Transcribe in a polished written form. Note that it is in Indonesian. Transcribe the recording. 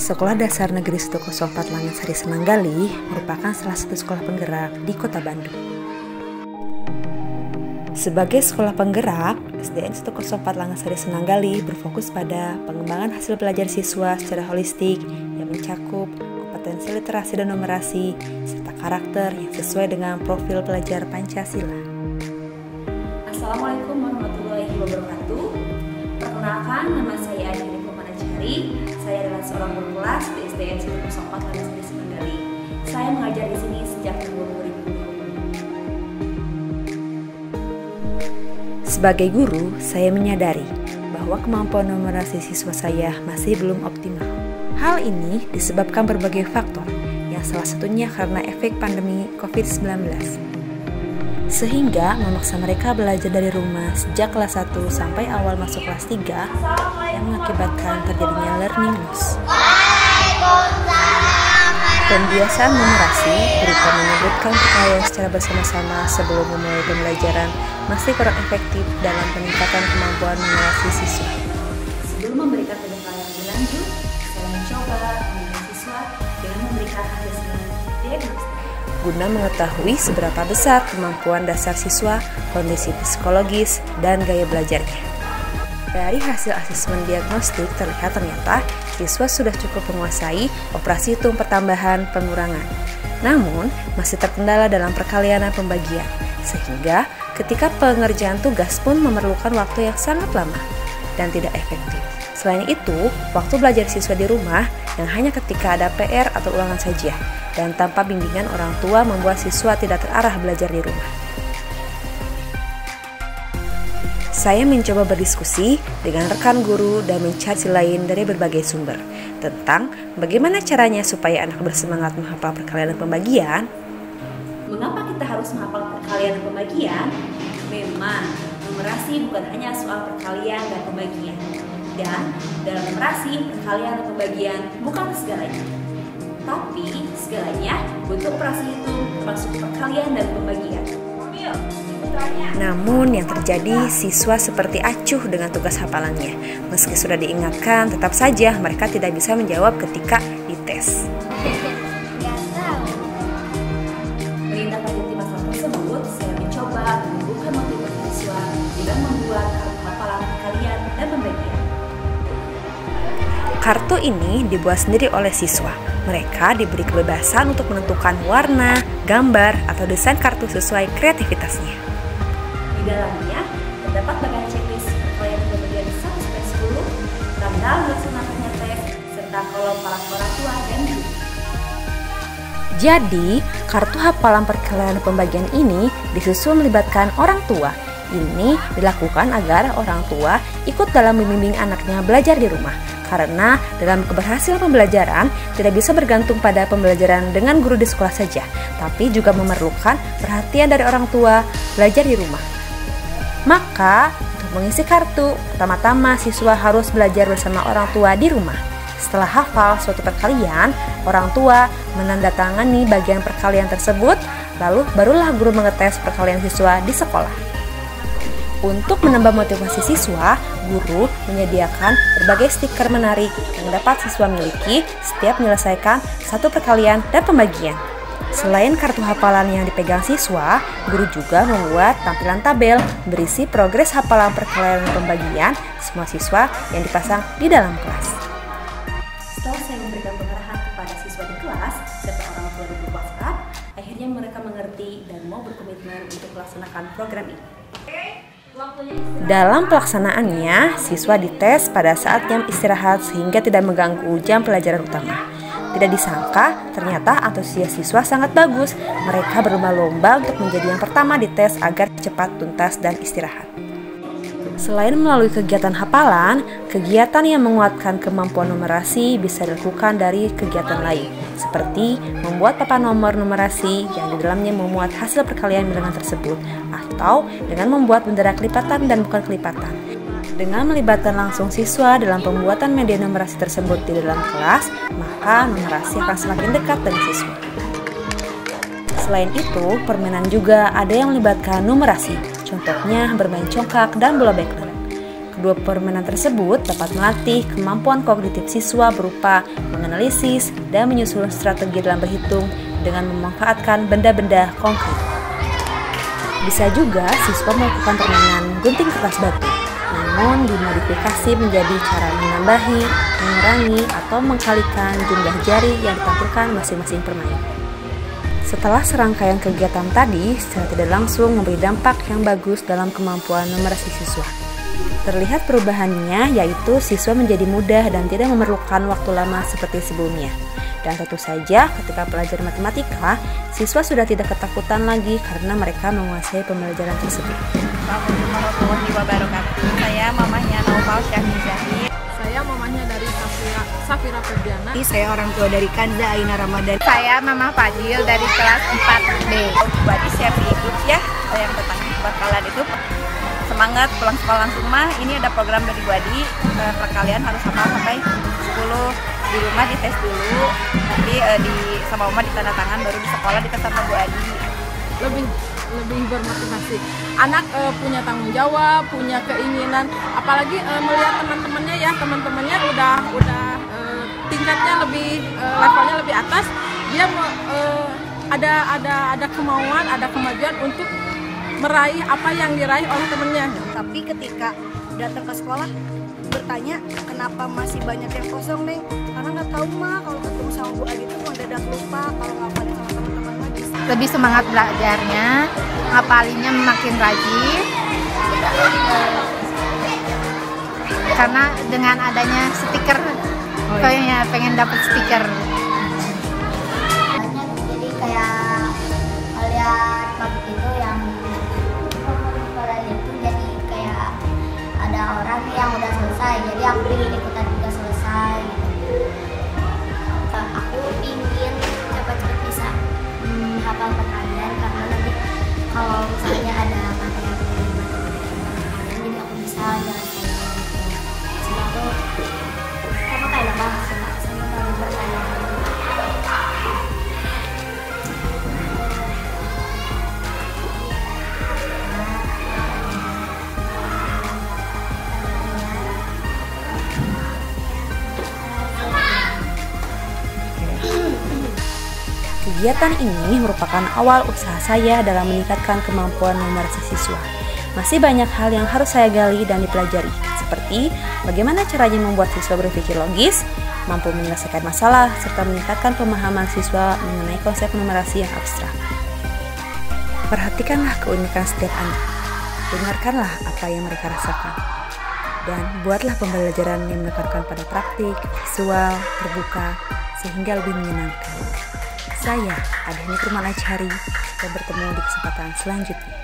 Sekolah Dasar Negeri 104 Langasari Senanggali merupakan salah satu sekolah penggerak di Kota Bandung. Sebagai sekolah penggerak, SDN 104 Langasari Senanggali berfokus pada pengembangan hasil belajar siswa secara holistik yang mencakup kompetensi literasi dan numerasi, serta karakter yang sesuai dengan profil pelajar Pancasila. Assalamualaikum warahmatullahi wabarakatuh. Perkenalkan, nama saya Adi Manacari. Saya adalah seorang guru kelas di SDN 104 Langasari Senanggali. Saya mengajar di sini sejak tahun 2020. Sebagai guru, saya menyadari bahwa kemampuan numerasi siswa saya masih belum optimal. Hal ini disebabkan berbagai faktor, yang salah satunya karena efek pandemi COVID-19. Sehingga memaksa mereka belajar dari rumah sejak kelas 1 sampai awal masuk kelas 3 yang mengakibatkan terjadinya learning loss. Pembiasaan numerasi berupa menyebutkan perkalian secara bersama-sama sebelum memulai pembelajaran masih kurang efektif dalam peningkatan kemampuan numerasi siswa. Sebelum memberikan pembekalan lebih lanjut, saya mencoba mengajar siswa dengan memberikan asesmen diagnostik guna mengetahui seberapa besar kemampuan dasar siswa, kondisi psikologis, dan gaya belajarnya. Dari hasil asesmen diagnostik ternyata siswa sudah cukup menguasai operasi hitung pertambahan pengurangan. Namun, masih terkendala dalam perkalian dan pembagian, sehingga ketika pengerjaan tugas pun memerlukan waktu yang sangat lama dan tidak efektif. Selain itu, waktu belajar siswa di rumah yang hanya ketika ada PR atau ulangan saja, dan tanpa bimbingan orang tua membuat siswa tidak terarah belajar di rumah. Saya mencoba berdiskusi dengan rekan guru dan mencari lain dari berbagai sumber tentang bagaimana caranya supaya anak bersemangat menghafal perkalian dan pembagian. Mengapa kita harus menghafal perkalian dan pembagian? Memang, numerasi bukan hanya soal perkalian dan pembagian. Dan dalam numerasi, perkalian dan pembagian bukan segalanya. Tapi segalanya butuh operasi hitung termasuk perkalian dan pembagian. Namun yang terjadi, siswa seperti acuh dengan tugas hafalannya. Meski sudah diingatkan, tetap saja mereka tidak bisa menjawab ketika dites. Menindaklanjuti masalah tersebut, saya mencoba menumbuhkan motivasi siswa dengan membuat kartu hafalan perkalian dan pembagian. Kartu ini dibuat sendiri oleh siswa. Mereka diberi kebebasan untuk menentukan warna, gambar, atau desain kartu sesuai kreativitasnya. Di dalamnya terdapat bagian checklist perkalian dan pembagian 1-10, tanggal dilaksanakannya tes, serta kolom para orang tua dan guru. Jadi, kartu hafalan perkalian dan pembagian ini disusun melibatkan orang tua. Ini dilakukan agar orang tua ikut dalam membimbing anaknya belajar di rumah. Karena dalam keberhasilan pembelajaran tidak bisa bergantung pada pembelajaran dengan guru di sekolah saja, tapi juga memerlukan perhatian dari orang tua belajar di rumah. Maka, untuk mengisi kartu, pertama-tama siswa harus belajar bersama orang tua di rumah. Setelah hafal suatu perkalian, orang tua menandatangani bagian perkalian tersebut, lalu barulah guru mengetes perkalian siswa di sekolah. Untuk menambah motivasi siswa, guru menyediakan berbagai stiker menarik yang dapat siswa miliki setiap menyelesaikan satu perkalian dan pembagian. Selain kartu hafalan yang dipegang siswa, guru juga membuat tampilan tabel berisi progres hafalan perkalian dan pembagian semua siswa yang dipasang di dalam kelas. Setelah saya memberikan pengarahan kepada siswa di kelas serta orang tua di grup WhatsApp, akhirnya mereka mengerti dan mau berkomitmen untuk melaksanakan program ini. Dalam pelaksanaannya, siswa dites pada saat jam istirahat sehingga tidak mengganggu jam pelajaran utama. Tidak disangka, ternyata antusias siswa sangat bagus. Mereka berlomba-lomba untuk menjadi yang pertama dites agar cepat tuntas dan istirahat. Selain melalui kegiatan hafalan, kegiatan yang menguatkan kemampuan numerasi bisa dilakukan dari kegiatan lain, seperti membuat papan nomor numerasi yang di dalamnya memuat hasil perkalian bilangan tersebut, atau dengan membuat bendera kelipatan dan bukan kelipatan. Dengan melibatkan langsung siswa dalam pembuatan media numerasi tersebut di dalam kelas, maka numerasi akan semakin dekat dengan siswa. Selain itu, permainan juga ada yang melibatkan numerasi, contohnya bermain congkak dan bola bekel. Kedua permainan tersebut dapat melatih kemampuan kognitif siswa berupa menganalisis dan menyusun strategi dalam berhitung dengan memanfaatkan benda-benda konkret. Bisa juga siswa melakukan permainan gunting kertas batu, namun dimodifikasi menjadi cara menambahi, mengurangi, atau mengkalikan jumlah jari yang ditampilkan masing-masing permain. Setelah serangkaian kegiatan tadi, secara tidak langsung memberi dampak yang bagus dalam kemampuan numerasi siswa. Terlihat perubahannya, yaitu siswa menjadi mudah dan tidak memerlukan waktu lama seperti sebelumnya. Dan tentu saja ketika belajar matematika, siswa sudah tidak ketakutan lagi karena mereka menguasai pembelajaran tersebut. Assalamualaikum warahmatullahi wabarakatuh. Saya mamahnya Naufal Syahrizahid. Saya mamahnya dari Safira Febriana. Saya orang tua dari Kanza Aina Ramadan. Saya Mama Fadil dari kelas 4B. Buat siap ikut ya, yang tentang bakalan itu. Semangat pulang sekolah langsung mah. Ini ada program dari Bu Adi. Kalian harus hafal sampai 10 di rumah, dites dulu. Nanti sama Mama ditanda tangan, baru di sekolah dites sama Bu Adi. Lebih bermotivasi. Anak punya tanggung jawab, punya keinginan, apalagi melihat teman-temannya udah tingkatnya lebih levelnya lebih atas, dia ada kemauan, ada kemajuan untuk meraih apa yang diraih oleh temannya. Tapi ketika datang ke sekolah bertanya kenapa masih banyak yang kosong, Neng, karena nggak tahu mah kalau ketemu sama Bu Adi itu mendadak lupa kalau ngapalin sama teman-teman lagi. Lebih semangat belajarnya, ngapalinnya makin rajin. Karena dengan adanya stiker, kayaknya pengen dapat stiker. Jadi kayak lihat pabrik itu yang itu jadi kayak ada orang yang udah selesai, jadi aku ingin ikutan juga selesai. Aku ingin cepat-cepat bisa hafal perkalian karena nanti kalau misalnya ada materi jadi aku bisa jelasin selalu sama kayak apa sama perkalian. Kegiatan ini merupakan awal usaha saya dalam meningkatkan kemampuan numerasi siswa. Masih banyak hal yang harus saya gali dan dipelajari, seperti bagaimana caranya membuat siswa berpikir logis, mampu menyelesaikan masalah, serta meningkatkan pemahaman siswa mengenai konsep numerasi yang abstrak. Perhatikanlah keunikan setiap anak, dengarkanlah apa yang mereka rasakan, dan buatlah pembelajaran yang menekankan pada praktik, visual, terbuka, sehingga lebih menyenangkan. Saya, Adhani Kurman Ajhari, dan bertemu di kesempatan selanjutnya.